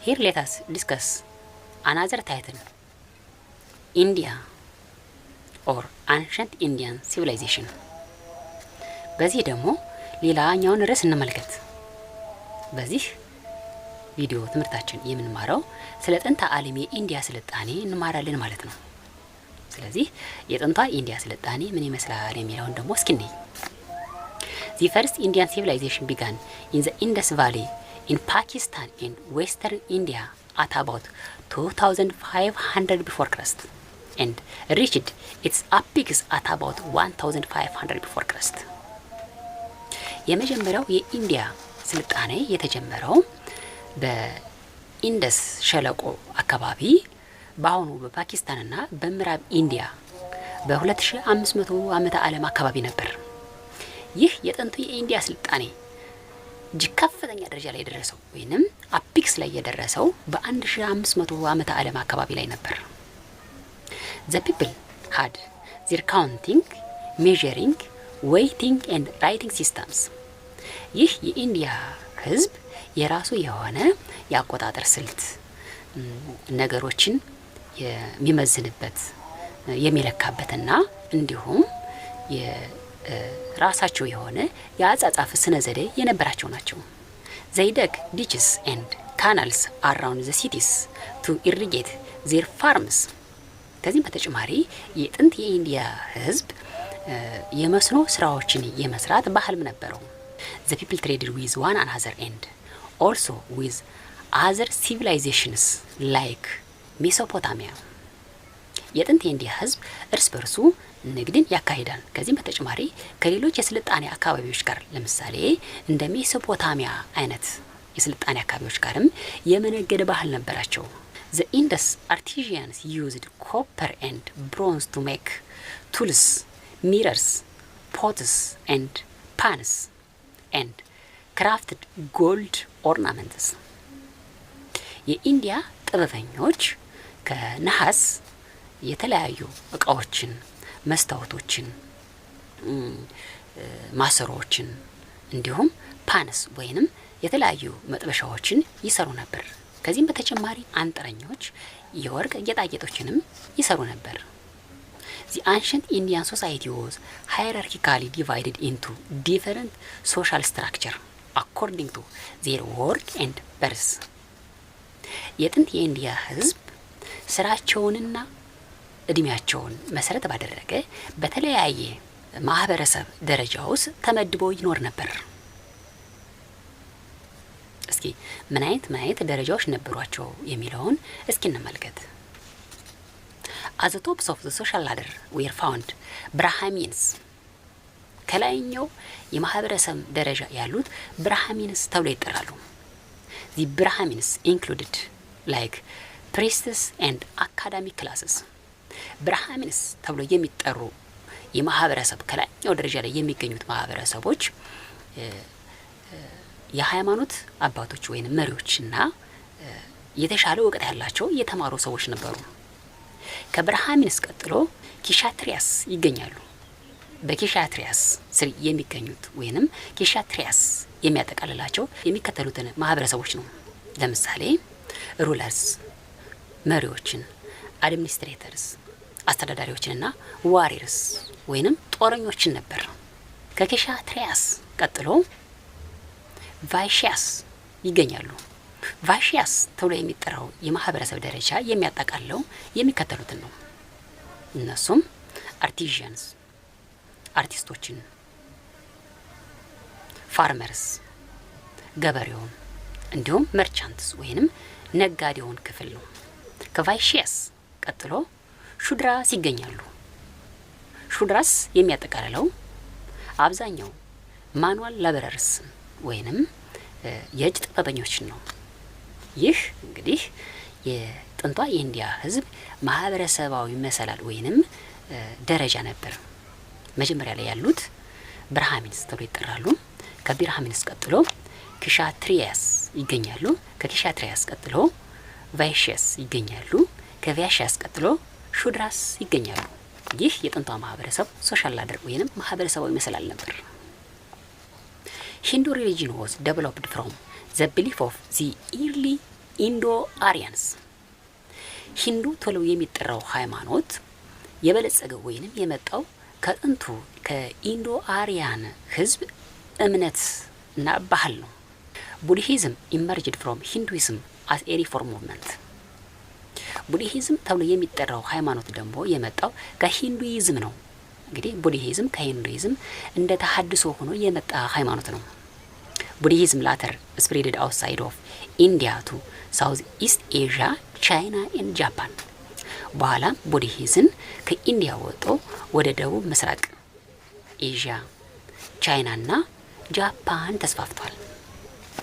Here let us discuss another title, India or Ancient Indian Civilization. በዚህ ደግሞ ሌላኛውን ርዕስ እንመልከት። በዚህ ቪዲዮ ትምህርታችን የምንማረው ስለ ጥንተ ዓለም የኢንዲያ ስልጣኔ እንማራለን ማለት ነው። ስለዚህ የጥንቷ ኢንዲያ ስልጣኔ ምን ይመስላል የሚለውን ደግሞ እስኪ እንይ። The first Indian civilization began in the Indus Valley in Pakistan and Western India at about 2500 before Christ and reached its apex at about 1500 before Christ. የመጀመሪያው የኢንዲያ ስልጣኔ የተጀመረው በኢንደስ ሸለቆ አካባቢ በአሁኑ በፓኪስታንና በምዕራብ ኢንዲያ በ2500 ዓመተ ዓለም አካባቢ ነበር። ይህ የጥንቱ የኢንዲያ ስልጣኔ እጅግ ከፍተኛ ደረጃ ላይ የደረሰው ወይንም አፒክስ ላይ የደረሰው በ1500 ዓመተ ዓለም አካባቢ ላይ ነበር። The people had their counting, measuring, weighting and writing systems. ይህ የኢንዲያ ህዝብ የራሱ የሆነ የአቆጣጠር ስልት ነገሮችን የሚመዝንበት የሚለካበትና እንዲሁም ራሳቸው የሆነ የአጻጻፍ ስነ ዘዴ የነበራቸው ናቸው። They dug ditches and canals around the cities to irrigate their farms. ከዚህም በተጨማሪ የጥንት የኢንዲያ ህዝብ የመስኖ ስራዎችን የመስራት ባህልም ነበረው። The people traded with one another and also with other civilizations like Mesopotamia. የጥንት የኢንዲያ ህዝብ እርስ በርሱ ንግድን ያካሂዳል። ከዚህም በተጨማሪ ከሌሎች የስልጣኔ አካባቢዎች ጋር ለምሳሌ እንደ ሜሶፖታሚያ አይነት የስልጣኔ አካባቢዎች ጋርም የመነገድ ባህል ነበራቸው። The Indus artisans used copper and bronze to make tools, mirrors, pots and pans and crafted gold ornaments. የኢንዲያ ጥበበኞች ከነሐስ የተለያዩ እቃዎችን መስታወቶችን ማሰሮዎችን እንዲሁም ፓንስ ወይንም የተለያዩ መጥበሻዎችን ይሰሩ ነበር። ከዚህም በተጨማሪ አንጥረኞች የወርቅ ጌጣጌጦችንም ይሰሩ ነበር። The ancient Indian society was hierarchically divided into different social structure according to their work and birth. የጥንት የኢንዲያ ህዝብ ስራቸውንና እድሜያቸውን መሰረት ባደረገ በተለያየ ማህበረሰብ ደረጃ ውስጥ ተመድቦ ይኖር ነበር። እስኪ ምን አይነት ደረጃዎች ነበሯቸው የሚለውን እስኪ እንመልከት። At the tops of the social ladder were found Brahmins. ከላይኛው የማህበረሰብ ደረጃ ያሉት ብራህሚንስ ተብለው ይጠራሉ። The Brahmins included like priests and academic classes. ብራህሚንስ ተብሎ የሚጠሩ የማህበረሰብ ከላይኛው ደረጃ ላይ የሚገኙት ማህበረሰቦች የሃይማኖት አባቶች ወይንም መሪዎችና የተሻለ እውቀት ያላቸው የተማሩ ሰዎች ነበሩ። ከብራህሚንስ ቀጥሎ ኪሻትሪያስ ይገኛሉ። በኪሻትሪያስ ስር የሚገኙት ወይንም ኪሻትሪያስ የሚያጠቃልላቸው የሚከተሉትን ማህበረሰቦች ነው። ለምሳሌ ሩለርስ መሪዎችን፣ አድሚኒስትሬተርስ አስተዳዳሪዎችንና ዋሪርስ ወይንም ጦረኞችን ነበር። ከኪሻትሪያስ ቀጥሎ ቫይሽያስ ይገኛሉ። ቫይሽያስ ተብሎ የሚጠራው የማህበረሰብ ደረጃ የሚያጠቃልለው የሚከተሉትን ነው። እነሱም አርቲዣንስ አርቲስቶችን፣ ፋርመርስ ገበሬውን፣ እንዲሁም መርቻንትስ ወይንም ነጋዴውን ክፍል ነው። ከቫይሽያስ ቀጥሎ ሹድራስ ይገኛሉ። ሹድራስ የሚያጠቃልለው አብዛኛው ማኑዋል ላበረርስ ወይንም የእጅ ጥበበኞችን ነው። ይህ እንግዲህ የጥንቷ የኢንዲያ ህዝብ ማህበረሰባዊ መሰላል ወይንም ደረጃ ነበር። መጀመሪያ ላይ ያሉት ብራህሚንስ ተብለው ይጠራሉ። ከብራህሚንስ ቀጥሎ ኪሻትሪያስ ይገኛሉ። ከኪሻትሪያስ ቀጥሎ ቫይሽያስ ይገኛሉ። ከቫይሽያስ ቀጥሎ ሹድራስ ይገኛሉ። ይህ የጥንቷ ማህበረሰብ ሶሻል ላደር ወይንም ማህበረሰባዊ መሰላል ነበር። Hindu religion was developed from the belief of the early ኢንዶ አሪያንስ ሂንዱ ተብሎ የሚጠራው ሃይማኖት የበለጸገው ወይንም የመጣው ከጥንቱ ከኢንዶ አሪያን ህዝብ እምነት እና ባህል ነው። ቡድሂዝም ኢመርጅድ ፍሮም ሂንዱይዝም አስ ኤ ሪፎርም ሙቭመንት። ቡድሂዝም ተብሎ የሚጠራው ሃይማኖት ደግሞ የመጣው ከሂንዱይዝም ነው። እንግዲህ ቡድሂዝም ከሂንዱይዝም እንደ ተሐድሶ ሆኖ የመጣ ሃይማኖት ነው። ቡድሂዝም ላተር ስፕሬድድ አውትሳይድ ኦፍ ኢንዲያ ቱ ሳውዝ ኢስት ኤዥያ፣ ቻይና ኤንድ ጃፓን። በኋላም ቡድሂዝም ከኢንዲያ ወጥቶ ወደ ደቡብ ምስራቅ ኤዥያ፣ ቻይናና ጃፓን ተስፋፍቷል።